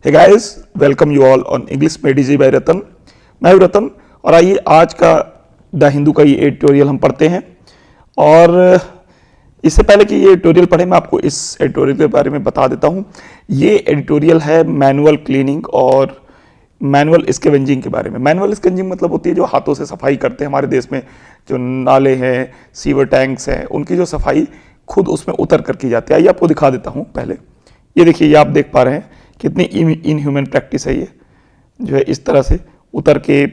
Hey guys, welcome you all on English में DG by Ratan. मैं हूं रतन और आइए आज का द हिंदू का ये एडिटोरियल हम पढ़ते हैं। और इससे पहले कि ये एडिटोरियल पढ़े, मैं आपको इस एडिटोरियल के बारे में बता देता हूं। ये एडिटोरियल है मैनुअल क्लीनिंग और मैनुअल स्कैवेंजिंग के बारे में। मैनुअल स्कैवेंजिंग मतलब होती है जो हाथों से सफाई करते हैं। हमारे देश में जो नाले हैं, सीवर टैंक्स हैं, उनकी जो सफाई खुद उसमें उतर कर की जाती है। आइए आपको दिखा देता हूँ। पहले ये देखिए, ये आप देख पा रहे हैं कितनी इनह्यूमन प्रैक्टिस है ये, जो है इस तरह से उतर के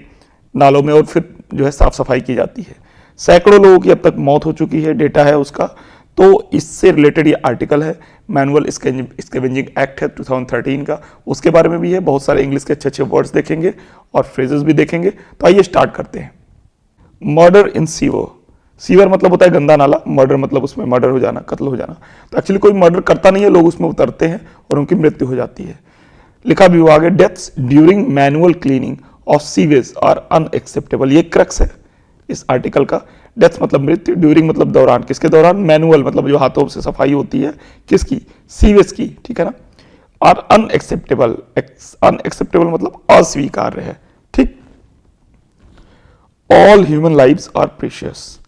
नालों में और फिर जो है साफ सफाई की जाती है। सैकड़ों लोगों की अब तक मौत हो चुकी है, डेटा है उसका। तो इससे रिलेटेड ये आर्टिकल है, मैनुअल स्कैवेंजिंग एक्ट है 2013 का, उसके बारे में भी है। बहुत सारे इंग्लिश के अच्छे अच्छे वर्ड्स देखेंगे और फ्रेजेस भी देखेंगे। तो आइए स्टार्ट करते हैं। मर्डर इन सीवर। सीवर मतलब होता है गंदा नाला, मर्डर मतलब उसमें मर्डर हो जाना, कत्ल हो जाना। तो एक्चुअली कोई मर्डर करता नहीं है, लोग उसमें उतरते हैं और उनकी मृत्यु हो जाती है। लिखा भी हुआ है, deaths during manual cleaning of sewage are unacceptable. ये क्रक्स है इस आर्टिकल का। डेथ्स मतलब मृत्यु, ड्यूरिंग मतलब दौरान। किसके दौरान? मैनुअल मतलब जो हाथों से सफाई होती है, किसकी? सीवेज की, ठीक है ना। आर अनएक्सेप्टेबल, अनएक्सेप्टेबल मतलब अस्वीकार्य है, ठीक। All human lives are precious.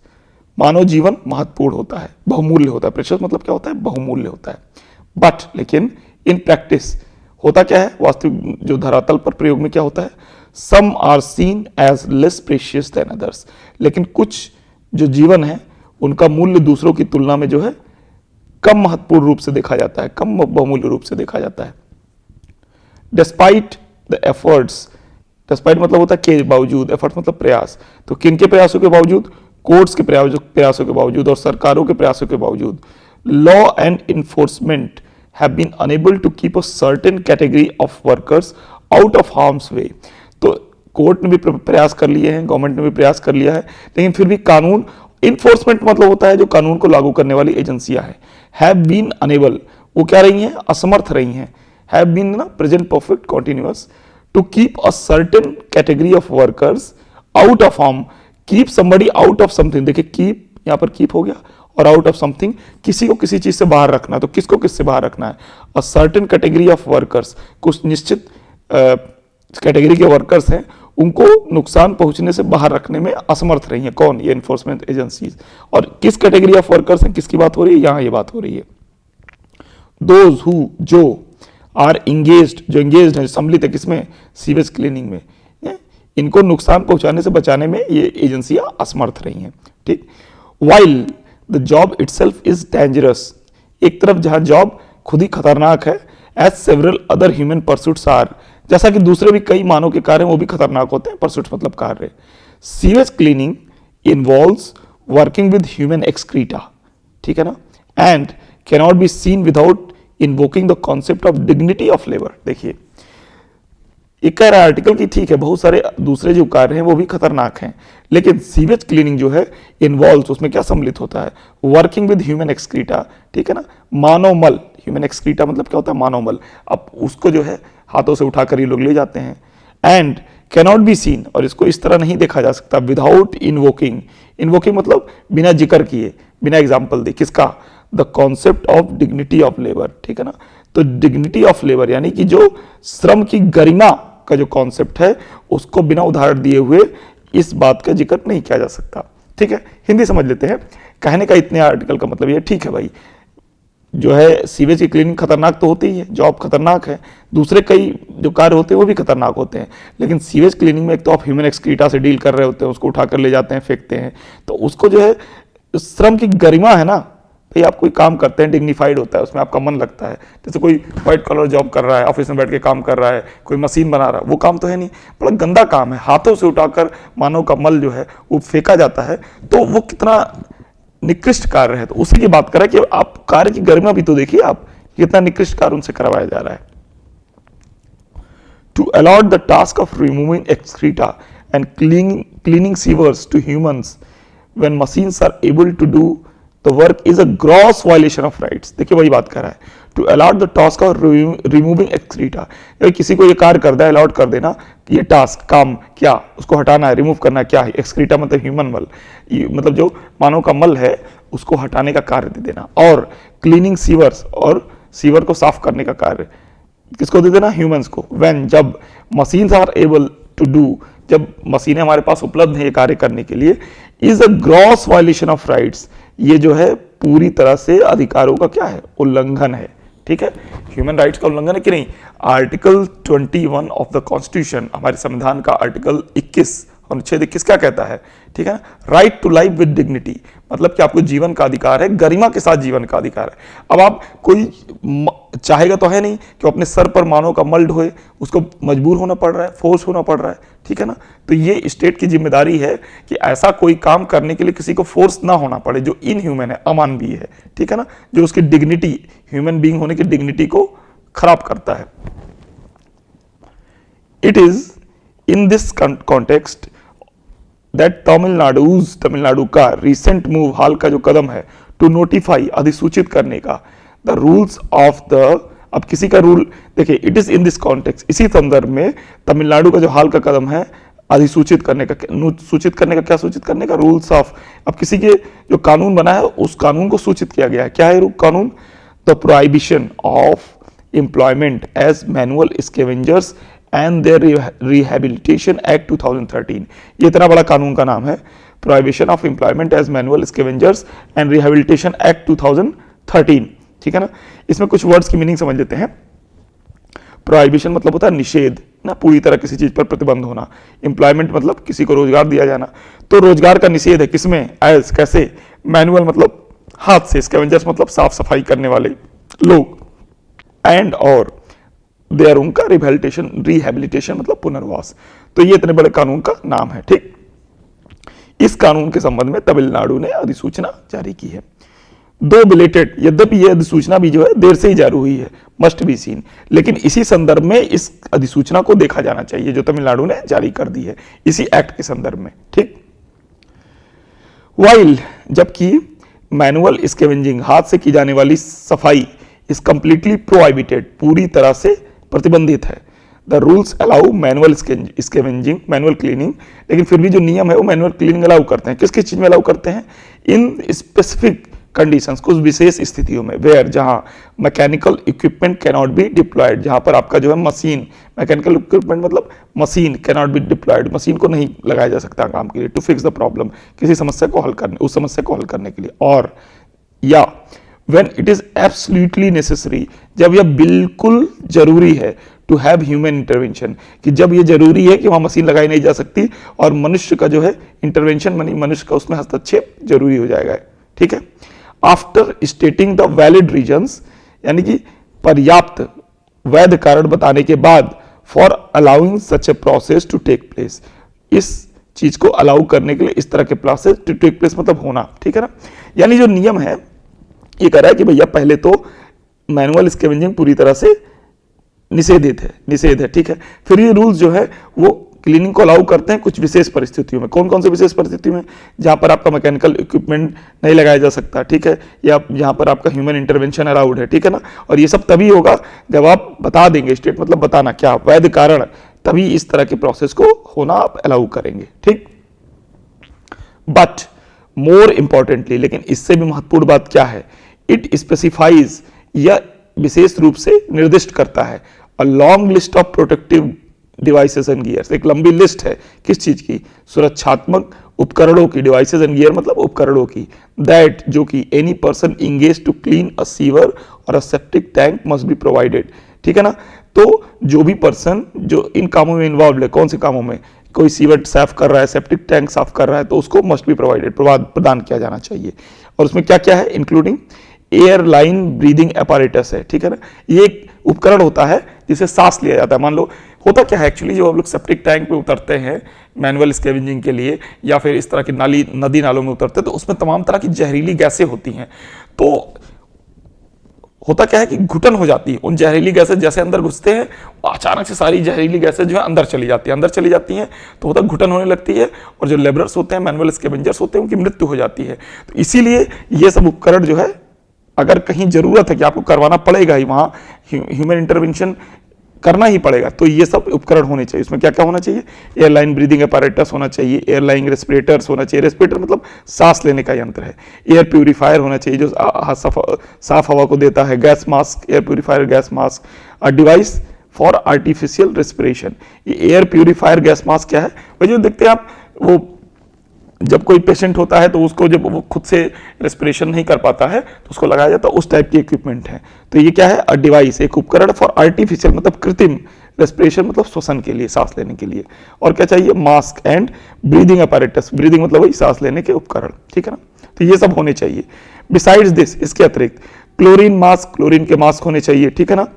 मानव जीवन महत्वपूर्ण होता है, बहुमूल्य होता है। प्रेशियस मतलब क्या होता है? बहुमूल्य होता है। बट लेकिन इन प्रैक्टिस होता क्या है? वास्तविक जो धरातल पर प्रयोग में क्या होता है? Some are seen as less precious than others. लेकिन कुछ जो जीवन है उनका मूल्य दूसरों की तुलना में जो है कम महत्वपूर्ण रूप से देखा जाता है, कम बहुमूल्य रूप से देखा जाता है। Despite the efforts. डिस्पाइट मतलब होता है के बावजूद, एफर्ट्स मतलब प्रयास। तो किन के प्रयासों के बावजूद? कोर्ट्स के प्रयासों के बावजूद और सरकारों के प्रयासों के बावजूद law and enforcement have been unable to keep a certain category of workers out of harm's way. तो कोर्ट ने भी प्रयास कर लिए हैं, गवर्नमेंट ने भी प्रयास कर लिया है, लेकिन फिर भी कानून, इन्फोर्समेंट मतलब होता है जो कानून को लागू करने वाली एजेंसियां हैं, हैव बीन अनेबल, वो क्या रही हैं? असमर्थ रही हैं। हैव बीन ना present perfect continuous, to keep a certain category of workers out of harm. Keep somebody out of something. देखिए कीप, यहां पर कीप हो गया, और आउट ऑफ समथिंग, किसी को किसी चीज से बाहर रखना है। तो किसको किससे बाहर रखना है? अ सर्टेन कैटेगरी ऑफ वर्कर्स, कुछ निश्चित कैटेगरी के वर्कर्स हैं, उनको नुकसान पहुंचने से बाहर रखने में असमर्थ रही है। कौन? ये एनफोर्समेंट एजेंसीज। और किस कैटेगरी ऑफ वर्कर्स हैं, किसकी बात हो रही है? यहां ये बात हो रही है। दोज हु, जो, आर इंगेज्ड, जो इंगेज्ड है, सम्मिलित है किसमें? सीवेज क्लीनिंग में। इनको नुकसान पहुंचाने से बचाने में ये एजेंसियां असमर्थ रही हैं, ठीक। While the job itself is dangerous. एक तरफ जहां जॉब खुद ही खतरनाक है, as several other human pursuits are, जैसा कि दूसरे भी कई मानव के कार्य वो भी खतरनाक होते हैं। परसूट्स मतलब कार्य। Sewage cleaning involves working with human excreta, ठीक है ना, and can not be seen without invoking the concept of dignity of labour. देखिए एक कह रहा है आर्टिकल की, ठीक है, बहुत सारे दूसरे जो कार्य हैं वो भी खतरनाक हैं, लेकिन सीवेज क्लीनिंग जो है इन्वॉल्व, उसमें क्या सम्मिलित होता है? वर्किंग विद ह्यूमन एक्सक्रीटा, ठीक है ना, मानव मल। ह्यूमन एक्सक्रीटा मतलब क्या होता है? मानव मल। अब उसको जो है हाथों से उठाकर ये लोग ले जाते हैं। एंड कैनॉट बी सीन, और इसको इस तरह नहीं देखा जा सकता, विदाउट इन्वोकिंग। इन्वोकिंग मतलब बिना जिक्र किए, बिना एग्जाम्पल दे। किसका? The concept of dignity of labour, ठीक है ना। तो डिग्निटी ऑफ लेबर यानी कि जो श्रम की गरिमा का जो कॉन्सेप्ट है, उसको बिना उदाहरण दिए हुए इस बात का जिक्र नहीं किया जा सकता, ठीक है। हिंदी समझ लेते हैं। कहने का इतने आर्टिकल का मतलब ये, ठीक है भाई, जो है सीवेज की क्लीनिंग खतरनाक तो होती ही है, जॉब खतरनाक है, दूसरे कई जो कार्य होते हैं वो भी खतरनाक होते हैं, लेकिन सीवेज क्लीनिंग में एक तो आप ह्यूमन एक्सक्रीटा से डील कर रहे होते हैं, उसको उठाकर ले जाते हैं, फेंकते हैं, तो उसको जो है श्रम की गरिमा है ना भाई। आप कोई काम करते हैं, डिग्निफाइड होता है, उसमें आपका मन लगता है। जैसे कोई व्हाइट कॉलर जॉब कर रहा है, ऑफिस में बैठ के काम कर रहा है, कोई मशीन बना रहा है, वो काम तो है नहीं, बड़ा गंदा काम है। हाथों से उठाकर मानव का मल जो है वो फेंका जाता है, तो वो कितना निकृष्ट कार्य है। तो उसी की बात कर रहा है कि आप कार्य की गरिमा भी तो देखिए, आप कितना निकृष्ट कार्य उनसे करवाया जा रहा है। To allot the task of removing excreta and cleaning sewers to humans when machines are able to do the work is a gross violation of rights. देखिए वही बात कर रहा है, to allot the task of removing excreta. किसी को ये कार्य कर दे, अलॉट कर देना, ये टास्क, काम क्या, उसको हटाना है, रिमूव करना है, क्या है? एक्सक्रीटा मतलब ह्यूमन मल, मतलब जो मानव का मल है उसको हटाने का कार्य दे देना। और क्लीनिंग सीवर्स, और सीवर को साफ करने का कार्य, किसको दे देना, ह्यूमंस को, व्हेन जब machines are able to do, जब मशीनें हमारे पास उपलब्ध हैं ये कार्य करने के लिए, is a gross violation of rights, ये जो है पूरी तरह से अधिकारों का क्या है, उल्लंघन है। ठीक है, ह्यूमन राइट्स का उल्लंघन है कि नहीं। आर्टिकल 21 ऑफ द कॉन्स्टिट्यूशन, हमारे संविधान का आर्टिकल 21 अनुच्छेद 21 क्या कहता है, ठीक है ना, right to life with dignity, मतलब कि आपको जीवन का अधिकार है, गरिमा के साथ जीवन का अधिकार है। अब आप कोई चाहेगा तो है नहीं कि अपने सर पर मानव का मल ढोए, उसको मजबूर होना पड़ रहा है, फोर्स होना पड़ रहा है, ठीक है ना। तो ये स्टेट की जिम्मेदारी है कि ऐसा कोई काम करने के लिए किसी को फोर्स ना होना पड़े जो इनह्यूमन है, अमानवीय है, ठीक है ना, जो उसकी डिग्निटी, ह्यूमन बीइंग होने की डिग्निटी को खराब करता है। It is in this context that Tamil Nadu का रिसेंट मूव, हाल का जो कदम है, टू नोटिफाई, अधिसूचित करने का, द रूल्स ऑफ द, अब किसी का रूल देखिए, it is in this context, इसी संदर्भ में तमिलनाडु का जो हाल का कदम है अधिसूचित करने का, सूचित करने का, क्या सूचित करने का, रूल्स ऑफ, अब किसी के जो कानून बना है उस कानून को सूचित किया गया है। क्या है कानून, the prohibition of employment as manual scavengers and their rehabilitation act 2013, ये इतना बड़ा कानून का नाम है, prohibition of employment as manual scavengers and rehabilitation act 2013, ठीक है ना। इसमें कुछ वर्ड्स की मीनिंग समझ लेते हैं। प्रोहिबिशन मतलब होता है निषेध ना, पूरी तरह किसी चीज पर प्रतिबंध होना। एम्प्लॉयमेंट मतलब किसी को रोजगार दिया जाना, तो रोजगार का निषेध है किसमें, एज, कैसे, मैनुअल मतलब हाथ से, स्कैवेंजर्स मतलब साफ सफाई करने वाले लोग, एंड और देयर, उनका रिहेबिलिटेशन मतलब पुनर्वास। तो ये इतने बड़े कानून का नाम है, ठीक। इस कानून के संबंध में तमिलनाडु ने अधिसूचना जारी की है। दो बिलेटेड, यद्यपि यह अधिसूचना भी जो है देर से ही जारी हुई है, मस्ट बी सीन, लेकिन इसी संदर्भ में इस अधिसूचना को देखा जाना चाहिए जो तमिलनाडु ने जारी कर दी है, इसी एक्ट के संदर्भ में, ठीक। वाइल, जबकि मैनुअल स्कैवेंजिंग, हाथ से की जाने वाली सफाई, इज कंप्लीटली प्रोहिबिटेड, पूरी तरह से प्रतिबंधित है। The rules allow manual scavenging, manual cleaning, लेकिन फिर भी जो नियम है वो मैनुअल क्लीनिंग अलाउ करते हैं। किस किस चीज में अलाउ करते हैं, इन स्पेसिफिक कंडीशंस, कुछ विशेष स्थितियों में, वेयर, जहां mechanical equipment can not be diploid, जहां पर आपका जो है मशीन, मैकेनिकल इक्विपमेंट मतलब machine can not be diploid, machine को नहीं लगाया जा सकता काम के लिए, टू फिक्स द प्रॉब्लम, किसी समस्या को हल करने, उस समस्या को हल करने के लिए, और या when it is absolutely necessary, जब यह बिल्कुल जरूरी है, to have human intervention, कि जब ये जरूरी है कि वहां मशीन लगाई नहीं जा सकती और मनुष्य का जो है इंटरवेंशन, मनुष्य का उसमें हस्तक्षेप जरूरी हो जाएगा, ठीक है। After stating the valid reasons, यानी कि पर्याप्त वैध कारण बताने के बाद, for allowing such a process to take place, इस चीज को अलाउ करने के लिए इस तरह के प्रोसेस टू टेक प्लेस मतलब होना, ठीक है ना। यानी जो नियम है ये कह रहा है कि भैया पहले तो मैनुअल स्कैवेंजिंग पूरी तरह से निषेध है, ठीक है। फिर ये रूल्स जो है वो क्लीनिंग को अलाउ करते हैं कुछ विशेष परिस्थितियों में। कौन कौन से विशेष परिस्थितियों में, जहां पर आपका मैकेनिकल इक्विपमेंट नहीं लगाया जा सकता, ठीक है, या जहां पर आपका ह्यूमन इंटरवेंशन अलाउड है, ठीक है ना। और ये सब तभी होगा जब आप बता देंगे, स्टेट मतलब बताना, क्या वैध कारण, तभी इस तरह के प्रोसेस को होना आप अलाउ करेंगे, ठीक। बट मोर इंपॉर्टेंटली, लेकिन इससे भी महत्वपूर्ण बात क्या है, इट स्पेसिफाइज, यह विशेष रूप से निर्दिष्ट करता है, a long list of protective devices and gears, एक लंबी लिस्ट है किस चीज की, सुरक्षात्मक उपकरणों की, डिवाइसेस एंड गियर मतलब उपकरणों की, दैट, जो कि any person engaged to clean a sewer और a septic tank must be provided, ठीक है ना। तो जो भी पर्सन जो इन कामों में इन्वॉल्व है, कौन से कामों में, कोई सीवर साफ कर रहा है, सेप्टिक टैंक साफ कर रहा है, तो उसको मस्ट बी प्रोवाइडेड, प्रदान किया जाना चाहिए। और उसमें क्या क्या है, इंक्लूडिंग एयरलाइन ब्रीदिंग अपैरेटस है, ठीक है ना। ये एक उपकरण होता है जिसे सांस लिया जाता है। मान लो होता क्या है एक्चुअली, जो हम लोग सेप्टिक टैंक पे उतरते हैं मैनुअल स्कैवेंजिंग के लिए, या फिर इस तरह की नदी नालों में उतरते हैं, तो उसमें तमाम तरह की जहरीली गैसें होती हैं। तो होता क्या है कि घुटन हो जाती है, उन जहरीली गैसें जैसे अंदर घुसते हैं, अचानक से सारी जहरीली गैसें जो है अंदर चली जाती हैं, तो होता घुटन होने लगती है, और जो लेबरर्स होते हैं, मैनुअल स्कैवेंजर्स होते हैं, उनकी मृत्यु हो जाती है। तो इसीलिए ये सब उपकरण जो है, अगर कहीं जरूरत है कि आपको करवाना पड़ेगा ही, वहां ह्यूमन इंटरवेंशन करना ही पड़ेगा। तो ये सब उपकरण होने चाहिए। इसमें क्या क्या होना चाहिए? एयरलाइन ब्रीदिंग अपैरेटस होना चाहिए, एयरलाइन रेस्पिरेटर्स होना चाहिए, रेस्पिरेटर मतलब सांस लेने का यंत्र है, एयर प्यूरिफायर होना चाहिए जो साफ हवा को देता है, gas mask, air purifier gas mask, a device for artificial respiration. ये एयर प्यूरिफायर गैस मास्क क्या है? वही जो देखते हैं आप, वो जब कोई पेशेंट होता है तो उसको जब वो खुद से रेस्पिरेशन नहीं कर पाता है तो उसको लगाया जाता है, उस टाइप की इक्विपमेंट है। तो ये क्या है? अ डिवाइस, एक उपकरण फॉर आर्टिफिशियल मतलब कृत्रिम रेस्पिरेशन मतलब श्वसन के लिए, सांस लेने के लिए। और क्या चाहिए? Mask and breathing apparatus, breathing मतलब वही सांस लेने के उपकरण, ठीक है ना। तो ये सब होने चाहिए। बिसाइड्स दिस, इसके अतिरिक्त क्लोरीन मास्क, क्लोरीन के मास्क होने चाहिए, ठीक है ना।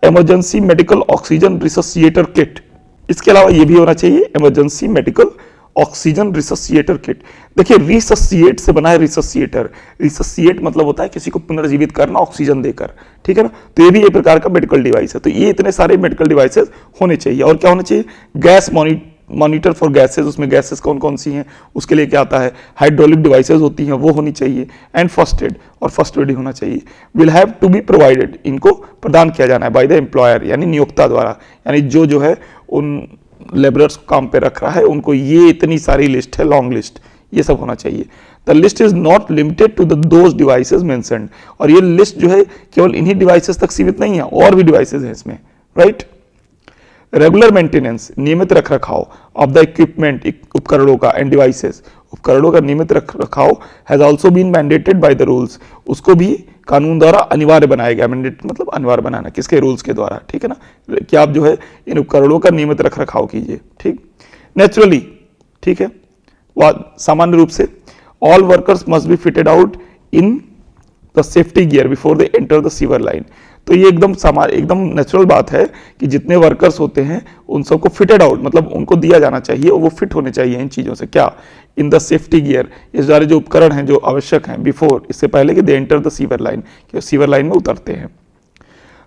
इमरजेंसी मेडिकल ऑक्सीजन रिससिएटर किट, इसके अलावा ये भी होना चाहिए इमरजेंसी मेडिकल ऑक्सीजन रिससिएटर किट। देखिए रिससिएट से बना है रिससिएटर, रिससिएट मतलब होता है किसी को पुनर्जीवित करना ऑक्सीजन देकर, ठीक है ना। तो ये भी एक प्रकार का मेडिकल डिवाइस है। तो ये इतने सारे मेडिकल डिवाइसेस होने चाहिए। और क्या होना चाहिए? गैस मॉनिटर फॉर गैसेस, उसमें गैसेस कौन कौन सी हैं उसके लिए क्या आता है? हाइड्रोलिक डिवाइसेस होती हैं, वो होनी चाहिए। एंड फर्स्ट एड, और फर्स्ट एड ही होना चाहिए। Will have to be provided, इनको प्रदान किया जाना है बाय द एम्प्लॉयर यानी नियोक्ता द्वारा, यानी जो है उन लेबरर्स को काम पे रख रहा है उनको ये इतनी सारी लिस्ट है, लॉन्ग लिस्ट, ये सब होना चाहिए। The list is not limited to those devices mentioned, और ये लिस्ट जो है केवल इन्हीं डिवाइसेस तक सीमित नहीं है, और भी डिवाइसेस हैं इसमें, राइट। रेगुलर मेंटेनेंस, नियमित रख रखाव ऑफ द इक्विपमेंट, उपकरणों का, एंड डिवाइसेस, उपकरणों का नियमित रख रखाव has also been mandated by the rules, उसको भी कानून द्वारा अनिवार्य बनाया गया। मैंडेट मतलब अनिवार्य बनाना, किसके? रूल्स के द्वारा, ठीक है ना, कि आप जो है इन उपकरणों का नियमित रख रखाव कीजिए, ठीक। नेचुरली, ठीक है, सामान्य रूप से all workers must be fitted out in the safety gear before they enter the sewer line. तो ये एकदम नेचुरल बात है कि जितने वर्कर्स होते हैं उन सबको फिटेड आउट मतलब उनको दिया जाना चाहिए, और वो फिट होने चाहिए इन चीज़ों से। क्या? इन द सेफ्टी गियर, इस सारे जो उपकरण हैं जो आवश्यक हैं, बिफोर, इससे पहले कि they enter the sewer line, कि सीवर लाइन में उतरते हैं।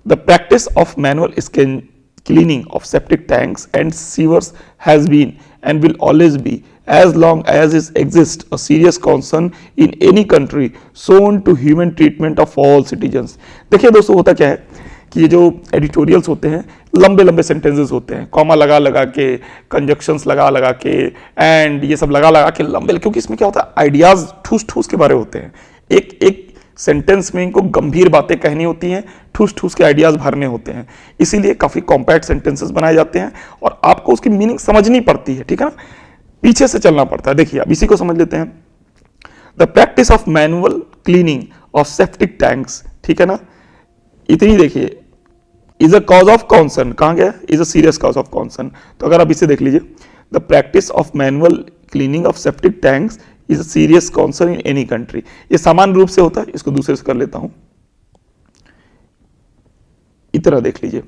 The practice of manual cleaning of septic tanks and sewers has been and will always be as long as it exists a serious concern in any country shown to human treatment of all citizens। देखिए दोस्तों, होता क्या है कि ये जो editorials होते हैं लंबे लंबे सेंटेंसेस होते हैं, कॉमा लगा लगा के, कंजक्शंस लगा लगा के, एंड ये सब लगा लगा के लंबे, क्योंकि इसमें क्या होता है आइडियाज ठूस ठूस के बारे होते हैं। एक एक सेंटेंस में इनको गंभीर बातें कहनी होती हैं, ठूस ठूस के आइडियाज भरने होते हैं, इसीलिए काफी कॉम्पैक्ट सेंटेंसेस बनाए जाते हैं और आपको उसकी मीनिंग समझनी पड़ती है, ठीक है ना, पीछे से चलना पड़ता है। देखिए अब इसी को समझ लेते हैं। The practice of manual cleaning of septic tanks, ठीक है ना, इतनी देखिए, is a cause of concern, कहां गया? Is a serious cause of concern. तो अगर आप इसे देख लीजिए, the practice of manual cleaning of septic tanks is a serious concern in any country. ये सामान्य रूप से होता है, इसको दूसरे से कर लेता हूं, इतना देख लीजिए,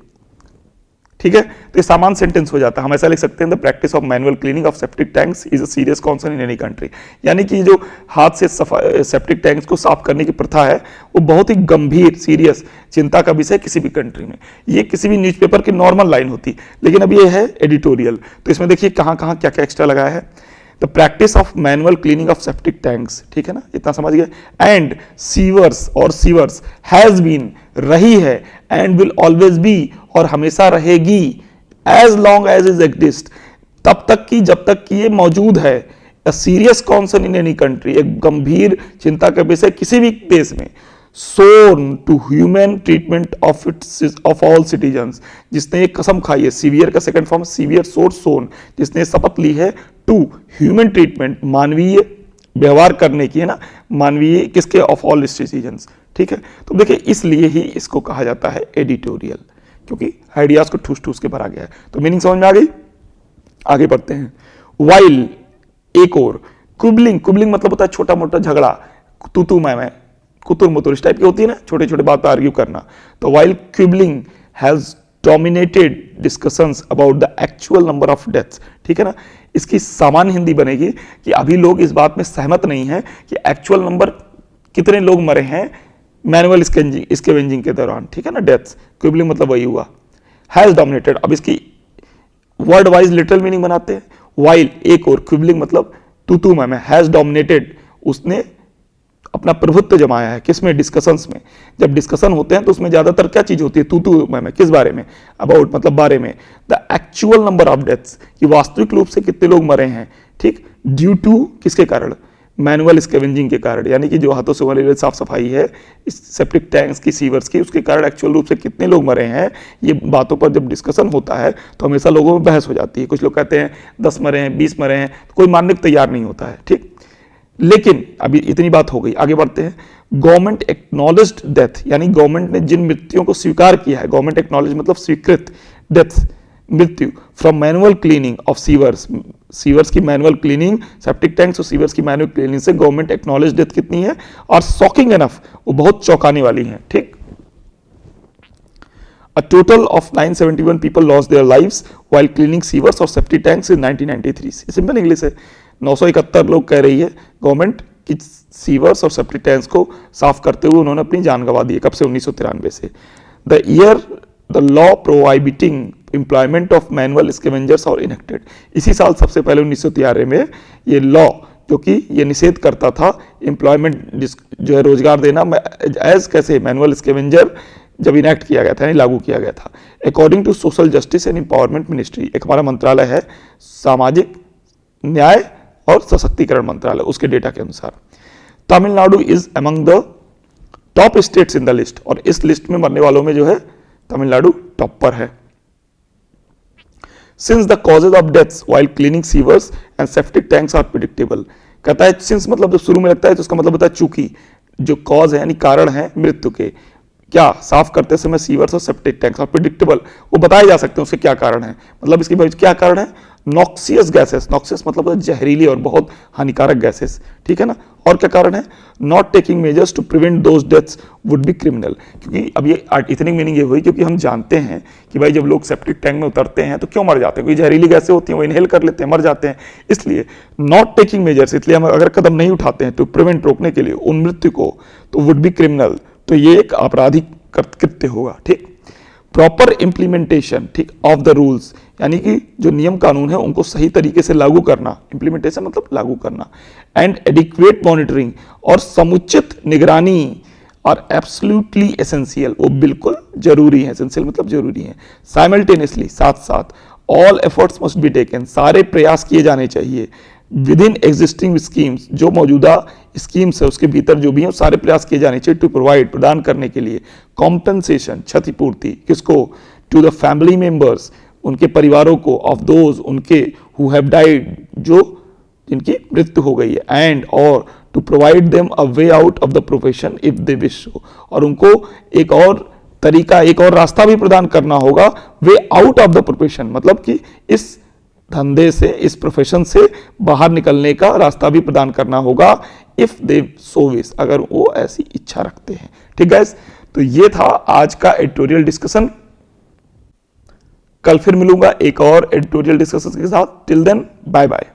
ठीक है। तो ये सामान्य सेंटेंस हो जाता है, हम ऐसा लिख सकते हैं the practice of manual cleaning of septic tanks is a serious concern in any country, यानी कि जो हाथ से सेप्टिक टैंक्स को साफ करने की प्रथा है वो बहुत ही गंभीर, सीरियस चिंता का विषय किसी भी कंट्री में। ये किसी भी न्यूज़पेपर की नॉर्मल लाइन होती, लेकिन अब ये है एडिटोरियल, तो इसमें देखिए कहां कहां क्या क्या एक्स्ट्रा लगाया है। The practice of manual cleaning of septic tanks, ठीक है ना, इतना समझ गए। एंड सीवर्स, और सीवर्स हैज बीन, रही है, एंड विल ऑलवेज बी, और हमेशा रहेगी, as long as is exist, तब तक की जब तक कि ये मौजूद है। A serious concern in any country, एक गंभीर चिंता का विषय किसी भी देश में। Sewn to human treatment of all citizens, जिसने एक कसम खाई है, सीवियर का सेकंड फॉर्म सीवियर, सोन, जिसने शपथ ली है टू ह्यूमन ट्रीटमेंट, मानवीय व्यवहार करने की, है ना, मानवीय किसके? ऑफ ऑल सिटीजन्स, ठीक है। तो देखिए इसलिए ही इसको कहा जाता है एडिटोरियल, क्योंकि आइडियाज को ठूस ठूस के भरा गया है। तो मीनिंग समझ में आ गई, आगे बढ़ते हैं। वाइल, एक और, क्विबलिंग, क्विबलिंग मतलब होता है छोटा मोटा झगड़ा, तू मैं, कुतुर मुतुर, इस टाइप की होती है ना, छोटे छोटे बात पर आर्ग्यू करना। तो while quibbling has dominated discussions about the actual number of deaths, ठीक है ना, इसकी सामान्य हिंदी बनेगी कि अभी लोग इस बात में सहमत नहीं है कि एक्चुअल नंबर कितने लोग मरे हैं मैनुअल स्कैवेंजिंग के दौरान, ठीक है ना, डेथ्स। क्विबलिंग मतलब वही हुआ। हैज डोमिनेटेड, अब इसकी वर्ड वाइज लिटरल मीनिंग बनाते हैं। वाइल, एक और, क्विबलिंग मतलब तू मैं, हैज डोमिनेटेड, उसने अपना प्रभुत्व जमाया है। किसमें? डिस्कशंस में। जब डिस्कशन होते हैं तो उसमें ज्यादातर क्या चीज होती है? तू मैं, किस बारे में? अबाउट मतलब बारे में। The actual number of deaths, कि वास्तविक रूप से कितने लोग मरे हैं, ठीक, ड्यू टू किसके कारण? मैनुअल स्कैवेंजिंग के कारण, यानी कि जो हाथों से वाली साफ सफाई है इस सेप्टिक टैंक्स की, सीवर्स की, उसके कारण एक्चुअल रूप से कितने लोग मरे हैं, ये बातों पर जब डिस्कशन होता है तो हमेशा लोगों में बहस हो जाती है। कुछ लोग कहते हैं 10 मरे हैं, 20 मरे हैं, तो कोई मानने को तैयार नहीं होता है, ठीक। लेकिन अभी इतनी बात हो गई, आगे बढ़ते हैं। गवर्नमेंट एक्नॉलेज्ड डेथ, यानी गवर्नमेंट ने जिन मृत्युओं को स्वीकार किया है, गवर्नमेंट एक्नॉलेज मतलब स्वीकृत, डेथ मृत्यु, from manual cleaning of sewers, sewers की मैनुअल क्लीनिंग, सेप्टिक टैंक्स और सीवर्स की मैनुअल क्लीनिंग से गवर्नमेंट एक्नॉलेज डेथ कितनी है, और शॉकिंग एनफ, वो बहुत चौंकाने वाली है, ठीक। A total of 971 people lost their lives while cleaning sewers और septic tanks in 1993। Simple English है, 971 लोग कह रही है गवर्नमेंट कि सीवर्स और सेप्टिक टैंक्स को साफ करते हुए उन्होंने अपनी जान गंवा दी है। कब से? 1993 से। The year the law prohibiting employment of manual scavengers और इनेक्टेड, इसी साल सबसे पहले 1993 में ये लॉ जो कि ये निषेध करता था एम्प्लॉयमेंट जो है रोजगार देना एज कैसे मैनुअल स्कैवेंजर, जब इनेक्ट किया गया था, यानी लागू किया गया था। According to social justice and empowerment ministry, एक हमारा मंत्रालय है सामाजिक न्याय और सशक्तिकरण मंत्रालय, उसके डेटा के अनुसार Tamil Nadu is among the top states in the list, और इस लिस्ट में मरने वालों में जो है तमिलनाडु टॉप पर है। Since the causes of deaths while cleaning sewers and septic tanks are predictable, कहता है सिंस मतलब जब शुरू में लगता है तो उसका मतलब होता है चूंकि, जो कॉज है यानी कारण है मृत्यु के, क्या? साफ करते समय सीवर्स और सेप्टिक टैंक्स, और प्रिडिक्टेबल, वो बताए जा सकते हैं उसके क्या कारण है, मतलब इसकी क्या कारण है? नॉक्सियस गैसेस, नॉक्सियस मतलब जहरीली और बहुत हानिकारक गैसेस, ठीक है ना। और क्या कारण है? Not taking measures to prevent those deaths would be criminal, क्योंकि अब ये इतनी मीनिंग ये हुई क्योंकि हम जानते हैं कि भाई जब लोग सेप्टिक टैंक में उतरते हैं तो क्यों मर जाते हैं, कोई जहरीली गैसें होती हैं वो इनहेल कर लेते हैं, मर जाते हैं। इसलिए नॉट टेकिंग मेजर्स, इसलिए हम अगर कदम नहीं उठाते हैं तो प्रिवेंट, रोकने के लिए उन मृत्यु को, तो वुड बी क्रिमिनल, तो ये एक आपराधिक कृत्य होगा, ठीक। प्रॉपर इंप्लीमेंटेशन, ठीक, ऑफ द रूल्स, यानी कि जो नियम कानून है उनको सही तरीके से लागू करना, इंप्लीमेंटेशन मतलब लागू करना, एंड एडिक्वेट मॉनिटरिंग, और समुचित निगरानी, और एब्सोल्युटली एसेंशियल, वो बिल्कुल जरूरी है, एसेंशियल मतलब जरूरी है। साइमल्टेनियसली, साथ साथ, all efforts must be taken, सारे प्रयास किए जाने चाहिए, विद इन एग्जिस्टिंग स्कीम्स, जो मौजूदा स्कीम्स है उसके भीतर जो भी है सारे प्रयास किए जाने चाहिए, टू प्रोवाइड, प्रदान करने के लिए, कॉम्पेंसेशन, क्षतिपूर्ति, किसको? टू द फैमिली मेंबर्स, उनके परिवारों को, ऑफ दोज, उनके, हु हैव डाइड, जो जिनकी मृत्यु हो गई है, एंड और to provide them a way out of the profession if they wish, और उनको एक और तरीका, एक और रास्ता भी प्रदान करना होगा, वे आउट ऑफ द प्रोफेशन, मतलब कि इस धंधे से, इस प्रोफेशन से बाहर निकलने का रास्ता भी प्रदान करना होगा, इफ दे सो विश, अगर वो ऐसी इच्छा रखते हैं, ठीक गाइस। तो ये था आज का एडिटोरियल डिस्कशन, कल फिर मिलूंगा एक और एडिटोरियल डिस्कशन के साथ। Till then bye bye.